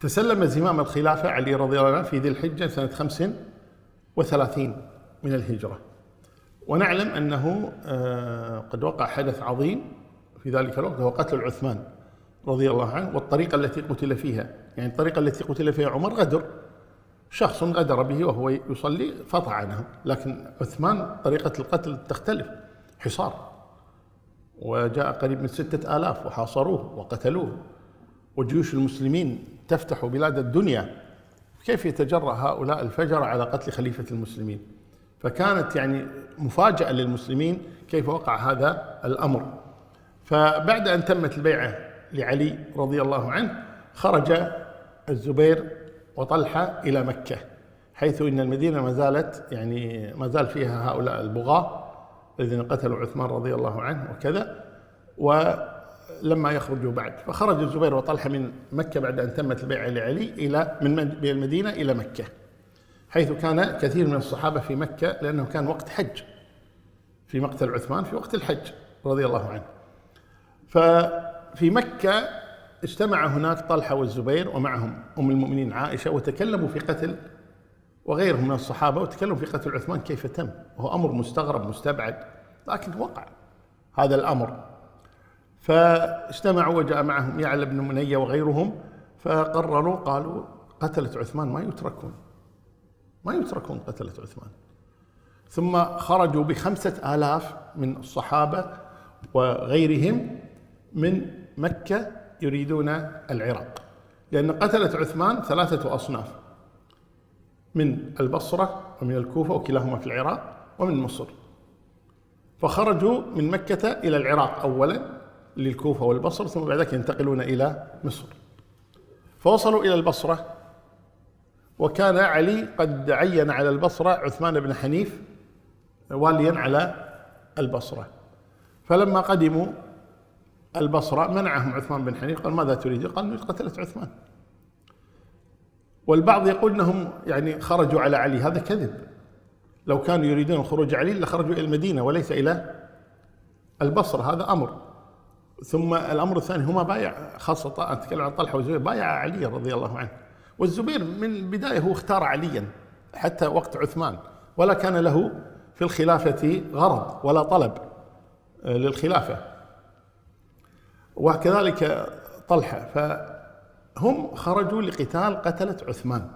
تسلم زمام الخلافة علي رضي الله عنه في ذي الحجة سنة 35 من الهجرة. ونعلم أنه قد وقع حدث عظيم في ذلك الوقت، وهو قتل عثمان رضي الله عنه، والطريقة التي قتل فيها، يعني الطريقة التي قتل فيها عمر غدر، شخص غدر به وهو يصلي فطعنه، لكن عثمان طريقة القتل تختلف، حصار، وجاء قريب من 6000 وحاصروه وقتلوه، وجيوش المسلمين تفتح بلاد الدنيا، كيف يتجرأ هؤلاء الفجر على قتل خليفة المسلمين؟ فكانت يعني مفاجأة للمسلمين كيف وقع هذا الأمر. فبعد أن تمت البيعة لعلي رضي الله عنه، خرج الزبير وطلحة إلى مكة، حيث إن المدينة ما زالت يعني ما زال فيها هؤلاء البغاة الذين قتلوا عثمان رضي الله عنه وكذا، ولما يخرجوا بعد. فخرج الزبير وطلحة من مكة بعد أن تمت البيعة لعلي إلى من المدينة إلى مكة، حيث كان كثير من الصحابة في مكة، لأنه كان وقت حج، في مقتل عثمان في وقت الحج رضي الله عنه. ففي مكة اجتمع هناك طلحة والزبير ومعهم أم المؤمنين عائشة، وتكلموا في قتل، وغيرهم من الصحابة، وتكلموا في قتل عثمان كيف تم، وهو أمر مستغرب مستبعد، لكن وقع هذا الأمر. فاجتمعوا وجاء معهم يعلى بن منية وغيرهم، فقرروا قالوا قتلة عثمان ما يتركون قتلة عثمان. ثم خرجوا ب5000 من الصحابة وغيرهم من مكة يريدون العراق، لأن قتلة عثمان 3 أصناف، من البصرة ومن الكوفة وكلاهما في العراق ومن مصر. فخرجوا من مكة إلى العراق أولا للكوفة والبصرة، ثم بعد ذلك ينتقلون إلى مصر. فوصلوا إلى البصرة، وكان علي قد عين على البصرة عثمان بن حنيف واليا على البصرة. فلما قدموا البصرة منعهم عثمان بن حنيف، قال ماذا تريد؟ قال قتلت عثمان. والبعض يقول انهم يعني خرجوا على علي، هذا كذب، لو كانوا يريدون الخروج علي لخرجوا الى المدينة وليس الى البصرة، هذا امر. ثم الامر الثاني، هما بايع، خاصة اتكلم عن طلحة والزبير، بايع علي رضي الله عنه، والزبير من البداية هو اختار عليا حتى وقت عثمان، ولا كان له في الخلافة غرض ولا طلب للخلافة، وكذلك طلحة. فهم خرجوا لقتال قتلة عثمان.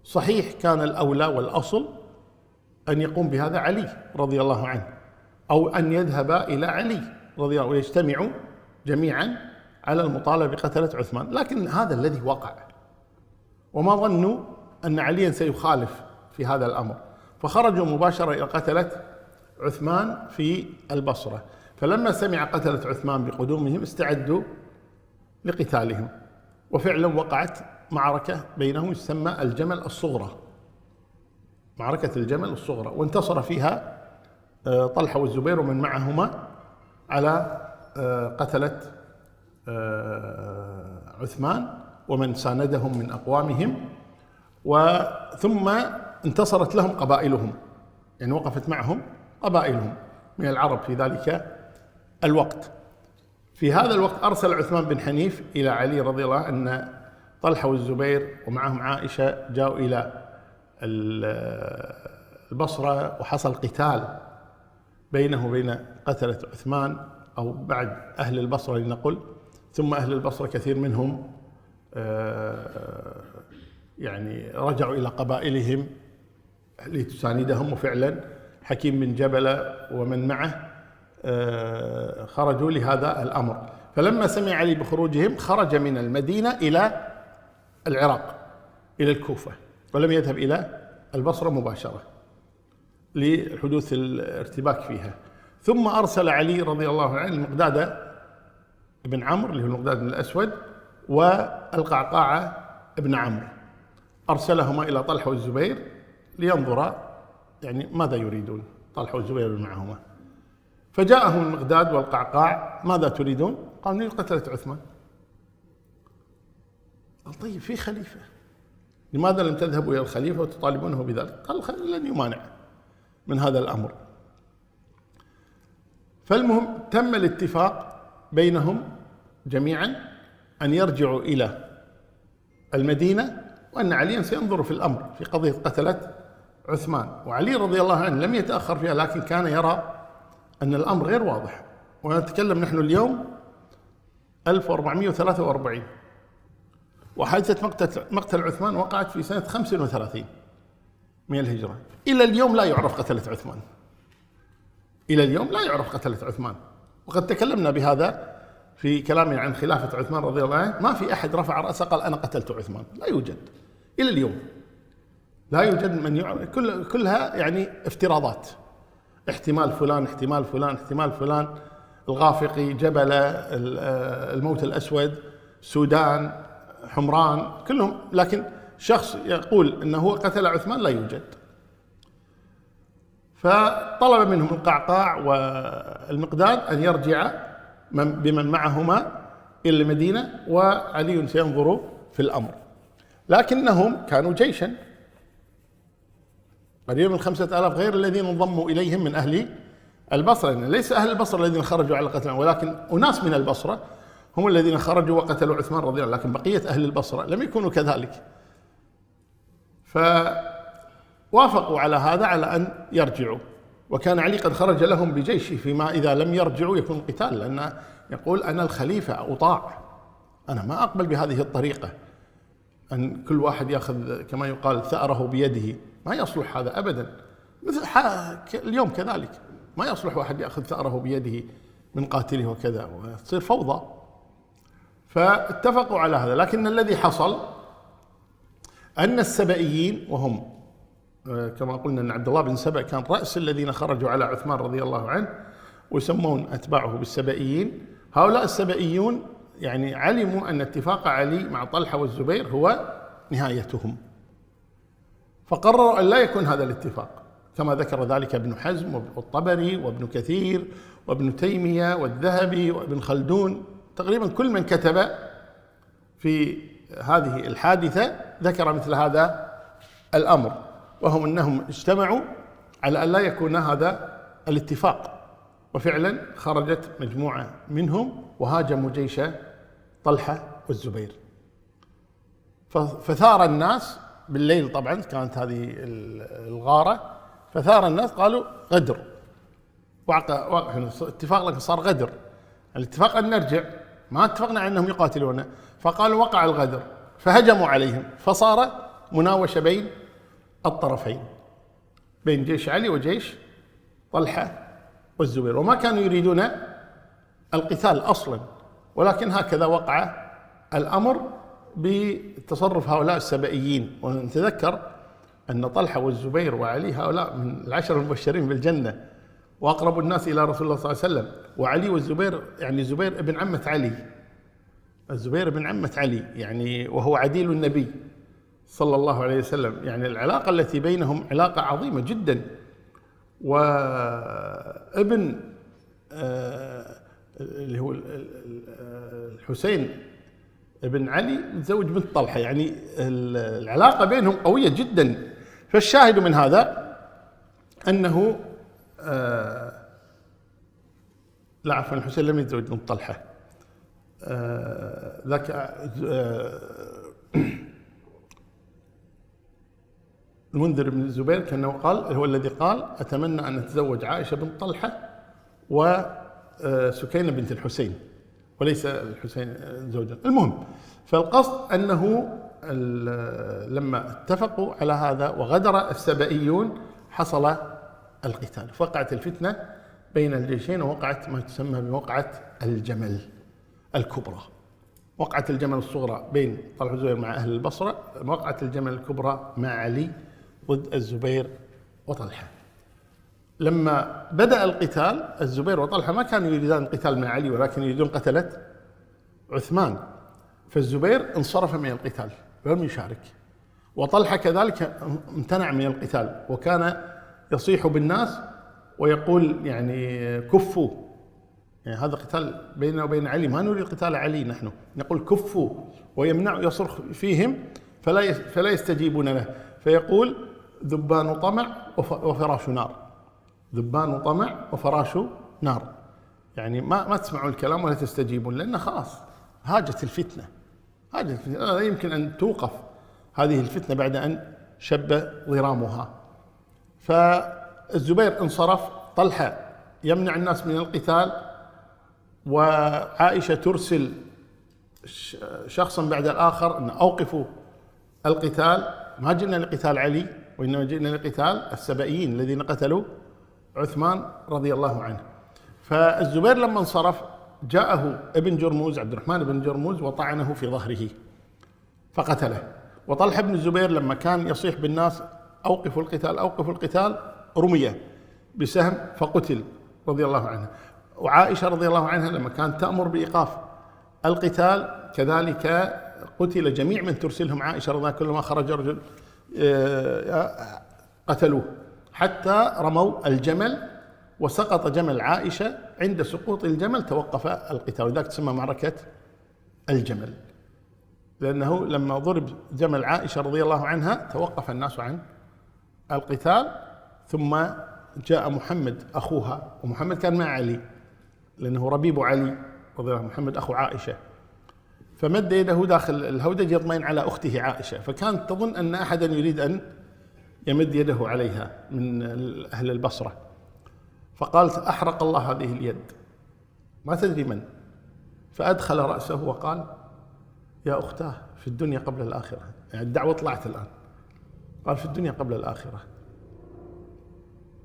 صحيح كان الأولى والأصل أن يقوم بهذا علي رضي الله عنه، أو أن يذهب إلى علي رضي الله عنه ويجتمعوا جميعا على المطالبة بقتلة عثمان، لكن هذا الذي وقع، وما ظنوا أن عليا سيخالف في هذا الأمر. فخرجوا مباشرة إلى قتلة عثمان في البصرة. فلما سمع قتلة عثمان بقدومهم استعدوا لقتالهم، وفعلا وقعت معركة بينهم تسمى الجمل الصغرى، معركة الجمل الصغرى، وانتصر فيها طلحة والزبير ومن معهما على قتلة عثمان ومن ساندهم من أقوامهم. ثم انتصرت لهم قبائلهم، يعني وقفت معهم قبائلهم من العرب في ذلك الوقت. في هذا الوقت أرسل عثمان بن حنيف إلى علي رضي الله عنه أن طلحة والزبير ومعهم عائشة جاءوا إلى البصرة، وحصل قتال بينه وبين قتلة عثمان، أو بعد أهل البصرة لنقل. ثم أهل البصرة كثير منهم يعني رجعوا إلى قبائلهم لتساندهم، وفعلا حكيم بن جبلة ومن معه خرجوا لهذا الأمر. فلما سمع علي بخروجهم خرج من المدينة إلى العراق إلى الكوفة، ولم يذهب إلى البصرة مباشرة لحدوث الارتباك فيها. ثم أرسل علي رضي الله عنه المقداد بن عمرو اللي هو المقداد بن الأسود والقعقاع بن عمرو، أرسلهما إلى طلحة والزبير لينظرا يعني ماذا يريدون طلحة والزبير معهما. فجاءهم المقداد والقعقاع، ماذا تريدون؟ قالوا نريد قتلة عثمان. قال طيب في خليفة، لماذا لم تذهبوا إلى الخليفة وتطالبونه بذلك؟ قال الخليفة لن يمانع من هذا الأمر. فالمهم تم الاتفاق بينهم جميعا أن يرجعوا إلى المدينة، وأن عليا سينظر في الأمر في قضية قتلة عثمان. وعلي رضي الله عنه لم يتأخر فيها، لكن كان يرى أن الأمر غير واضح. ونتكلم نحن اليوم 1443، وحادثة مقتل عثمان وقعت في سنة 35 من الهجرة. إلى اليوم لا يعرف قتلة عثمان، إلى اليوم لا يعرف قتلة عثمان. وقد تكلمنا بهذا في كلامنا عن خلافة عثمان رضي الله عنه. ما في أحد رفع رأسه قال أنا قتلت عثمان، لا يوجد إلى اليوم، لا يوجد من يعرف. كلها يعني افتراضات، احتمال فلان، احتمال فلان، احتمال فلان، الغافقي، جبلة، الموت الأسود، سودان، حمران، كلهم. لكن شخص يقول أنه هو قتل عثمان لا يوجد. فطلب منهم القعقاع والمقداد أن يرجع بمن معهما إلى المدينة، وعلي سينظر في الأمر. لكنهم كانوا جيشا قريب من 5000 غير الذين انضموا إليهم من أهل البصرة. يعني ليس أهل البصرة الذين خرجوا على قتلهم، ولكن أناس من البصرة هم الذين خرجوا وقتلوا عثمان رضي الله عنه، لكن بقية أهل البصرة لم يكونوا كذلك. فوافقوا على هذا، على أن يرجعوا. وكان علي قد خرج لهم بجيشه، فيما إذا لم يرجعوا يكون القتال، لأنه يقول أنا الخليفة أطاع، أنا ما أقبل بهذه الطريقة أن كل واحد يأخذ كما يقال ثأره بيده. ما يصلح هذا أبدا. مثل اليوم كذلك ما يصلح واحد يأخذ ثأره بيده من قاتله وكذا، وتصير فوضى. فاتفقوا على هذا. لكن الذي حصل أن السبئيين، وهم كما قلنا أن عبد الله بن سبأ كان رأس الذين خرجوا على عثمان رضي الله عنه، ويسمون أتباعه بالسبئيين. هؤلاء السبئيون يعني علموا أن اتفاق علي مع طلحة والزبير هو نهايتهم، فقرروا أن لا يكون هذا الاتفاق، كما ذكر ذلك ابن حزم والطبري وابن كثير وابن تيمية والذهبي وابن خلدون. تقريبا كل من كتب في هذه الحادثة ذكر مثل هذا الأمر، وهم أنهم اجتمعوا على أن لا يكون هذا الاتفاق. وفعلا خرجت مجموعة منهم وهاجموا جيش طلحة والزبير. فثار الناس بالليل، طبعا كانت هذه الغارة، فثار الناس قالوا غدر، وقع اتفاق، لكن صار غدر. الاتفاق أن نرجع، ما اتفقنا أنهم يقاتلون، فقالوا وقع الغدر، فهجموا عليهم، فصار مناوشة بين الطرفين، بين جيش علي وجيش طلحة والزبير. وما كانوا يريدون القتال أصلا، ولكن هكذا وقع الأمر بتصرف هؤلاء السبئيين. ونتذكر أن طلحة والزبير وعلي هؤلاء من العشر المبشرين بالجنة، وأقرب الناس إلى رسول الله صلى الله عليه وسلم. وعلي والزبير يعني زبير ابن عمة علي، الزبير ابن عمة علي يعني، وهو عديل النبي صلى الله عليه وسلم. يعني العلاقة التي بينهم علاقة عظيمة جدا. وابن اللي هو الحسين ابن علي متزوج بنت طلحة، يعني العلاقة بينهم قوية جدا. فالشاهد من هذا أنه لا عفوا، الحسين لم يتزوج بنت طلحة، ذاك المنذر بن الزبير كأنه قال، هو الذي قال أتمنى أن أتزوج عائشة بنت طلحة وسكينة بنت الحسين، وليس الحسين زوجا. المهم، فالقصد أنه لما اتفقوا على هذا وغدر السبئيون حصل القتال، فوقعت الفتنة بين الجيشين، ووقعت ما تسمى بوقعة الجمل الكبرى. وقعة الجمل الصغرى بين طلحة والزبير مع أهل البصرة، وقعة الجمل الكبرى مع علي ضد الزبير وطلحة. لما بدأ القتال، الزبير وطلحة ما كانوا يريدون القتال مع علي، ولكن يريدون قتلة عثمان. فالزبير انصرف من القتال ولم يشارك، وطلحة كذلك امتنع من القتال، وكان يصيح بالناس ويقول يعني كفوا، يعني هذا قتال بيننا وبين علي، ما نريد قتال علي، نحن نقول كفوا، ويمنع يصرخ فيهم فلا يستجيبون له، فيقول ذبان طمع وفراش نار، ذبان طمع وفراش نار، يعني ما تسمعوا الكلام ولا تستجيبون، لأن خلاص هاجت الفتنة، هذا يمكن أن توقف هذه الفتنة بعد أن شب ضرامها. فالزبير انصرف، طلحة يمنع الناس من القتال، وعائشة ترسل شخصا بعد الآخر أن أوقفوا القتال، ما جئنا لقتال علي وإنما جئنا لقتال السبائيين الذين قتلوا عثمان رضي الله عنه. فالزبير لما انصرف جاءه ابن جرموز، عبد الرحمن بن جرموز، وطعنه في ظهره فقتله. وطلحة بن الزبير لما كان يصيح بالناس أوقفوا القتال أوقفوا القتال، رمي بسهم فقتل رضي الله عنه. وعائشة رضي الله عنها لما كانت تأمر بإيقاف القتال كذلك قتل جميع من ترسلهم عائشة رضي الله عنها، كلما خرج رجل قتلوه، حتى رموا الجمل وسقط جمل عائشة. عند سقوط الجمل توقف القتال، وذلك تسمى معركة الجمل، لأنه لما ضرب جمل عائشة رضي الله عنها توقف الناس عن القتال. ثم جاء محمد أخوها، ومحمد كان مع علي لأنه ربيب علي رضي الله عنه، محمد أخو عائشة، فمد يده داخل الهودج يطمئن على أخته عائشة، فكانت تظن أن أحدا يريد أن يمد يده عليها من أهل البصرة، فقالت أحرق الله هذه اليد، ما تدري من، فأدخل رأسه وقال يا أختاه في الدنيا قبل الآخرة، يعني الدعوة طلعت الآن، قال في الدنيا قبل الآخرة.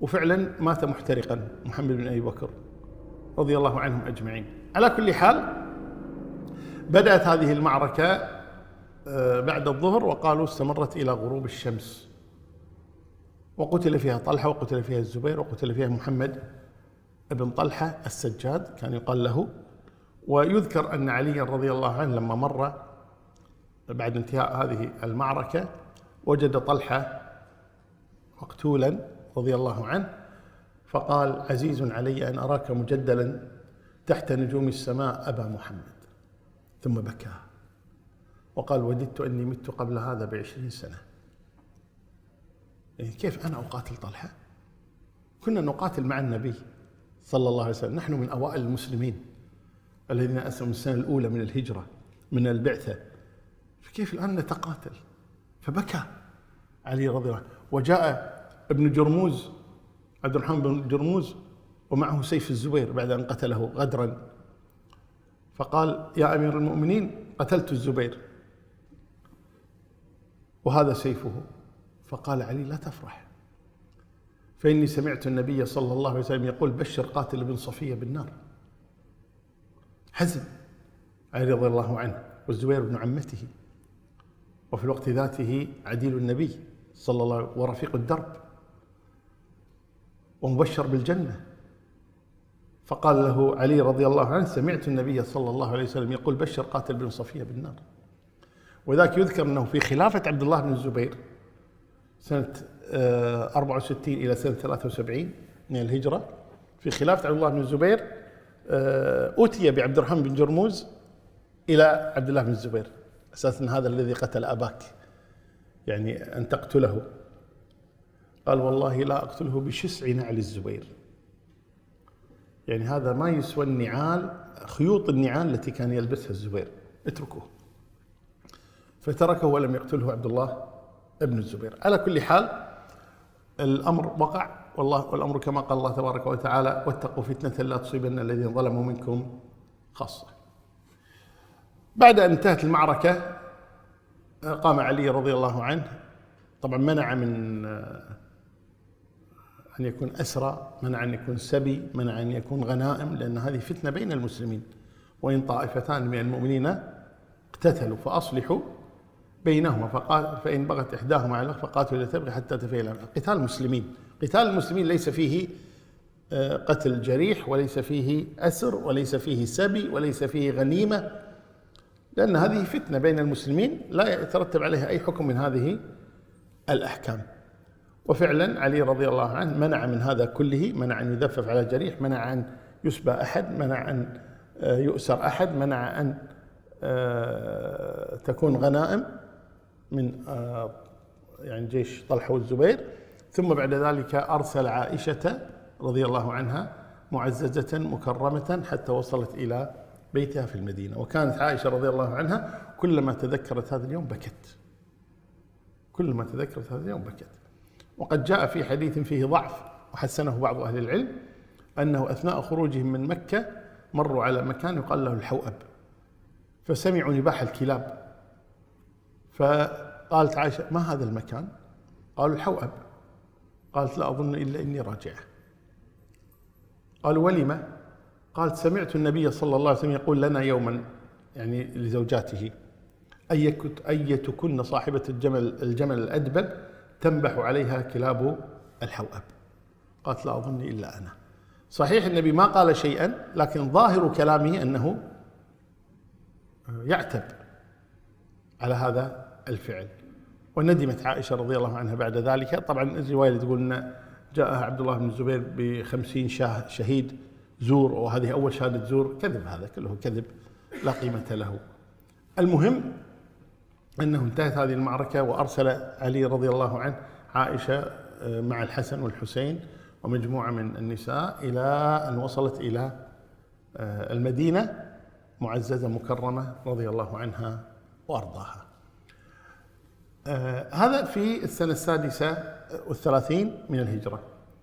وفعلا مات محترقا محمد بن أبي بكر رضي الله عنهم أجمعين. على كل حال بدأت هذه المعركة بعد الظهر، وقالوا استمرت إلى غروب الشمس، وقتل فيها طلحة وقتل فيها الزبير وقتل فيها محمد بن طلحة السجاد كان يقال له. ويذكر أن علي رضي الله عنه لما مر بعد انتهاء هذه المعركة وجد طلحة مقتولا رضي الله عنه، فقال عزيز علي أن أراك مجدلا تحت نجوم السماء أبا محمد، ثم بكى وقال وددت أني مت قبل هذا ب20 سنة. يعني كيف أنا أقاتل طلحة؟ كنا نقاتل مع النبي صلى الله عليه وسلم، نحن من أوائل المسلمين الذين أسلموا السنة الأولى من الهجرة من البعثة، فكيف الآن نتقاتل؟ فبكى علي رضي الله عنه. وجاء ابن جرموز عبد الرحمن بن جرموز ومعه سيف الزبير بعد أن قتله غدرا، فقال يا أمير المؤمنين قتلت الزبير وهذا سيفه. فقال علي لا تفرح، فإني سمعت النبي صلى الله عليه وسلم يقول بشر قاتل ابن صفية بالنار. حزن علي رضي الله عنه، والزبير ابن عمته، وفي الوقت ذاته عديل النبي صلى الله عليه وسلم ورفيق الدرب ومبشر بالجنة. فقال له علي رضي الله عنه سمعت النبي صلى الله عليه وسلم يقول بشر قاتل ابن صفية بالنار. وذاك يذكر أنه في خلافة عبد الله بن الزبير سنة 64 إلى سنة 73 من الهجرة، في خلافة عبد الله بن الزبير أتي بعبد الرحمن بن جرموز إلى عبد الله بن الزبير أساسا هذا الذي قتل أباك، يعني أن تقتله. قال والله لا أقتله بشسع نعل الزبير، يعني هذا ما يسوى النعال، خيوط النعال التي كان يلبسها الزبير، اتركوه. فتركه ولم يقتله عبد الله ابن الزبير. على كل حال الأمر وقع، والأمر كما قال الله تبارك وتعالى واتقوا فتنة لا تصيبن الذين ظلموا منكم خاصة. بعد أن انتهت المعركة قام علي رضي الله عنه، طبعا منع من أن يكون أسرى، منع أن يكون سبي، منع أن يكون غنائم، لأن هذه فتنة بين المسلمين، وإن طائفتان من المؤمنين اقتتلوا فأصلحوا بينهما فإن بغت إحداهما على فقاتلوا التي تبغي حتى تفيء إلى أمر. قتال المسلمين، قتال المسلمين ليس فيه قتل جريح، وليس فيه أسر، وليس فيه سبي، وليس فيه غنيمة، لأن هذه فتنة بين المسلمين لا يترتب عليها أي حكم من هذه الأحكام. وفعلا علي رضي الله عنه منع من هذا كله، منع أن يذفف على جريح، منع أن يسبى أحد، منع أن يؤسر أحد، منع أن تكون غنائم من يعني جيش طلحة والزبير. ثم بعد ذلك أرسل عائشة رضي الله عنها معززة مكرمة حتى وصلت إلى بيتها في المدينة. وكانت عائشة رضي الله عنها كلما تذكرت هذا اليوم بكت، كلما تذكرت هذا اليوم بكت. وقد جاء في حديث فيه ضعف وحسنه بعض أهل العلم أنه أثناء خروجهم من مكة مروا على مكان يقال له الحوأب، فسمعوا نباح الكلاب، فقالت عائشة: ما هذا المكان؟ قالوا: الحوأب. قالت: لا أظن إلا إني راجعة. قالوا: ولم؟ قالت: سمعت النبي صلى الله عليه وسلم يقول لنا يوما، يعني لزوجاته: أيتكن صاحبة الجمل الأدبل تنبح عليها كلاب الحوأب. قالت: لا أظن إلا أنا. صحيح النبي ما قال شيئا، لكن ظاهر كلامه أنه يعتب على هذا الفعل. وندمت عائشة رضي الله عنها بعد ذلك. طبعا الرواية تقول أن جاءها عبد الله بن الزبير ب50 شهيد زور، وهذه أول شهادة زور. كذب، هذا كله كذب لا قيمة له. المهم أنه انتهت هذه المعركة، وأرسل علي رضي الله عنه عائشة مع الحسن والحسين ومجموعة من النساء إلى أن وصلت إلى المدينة معززة مكرمة رضي الله عنها وأرضاها. هذا في السنة 36 من الهجرة.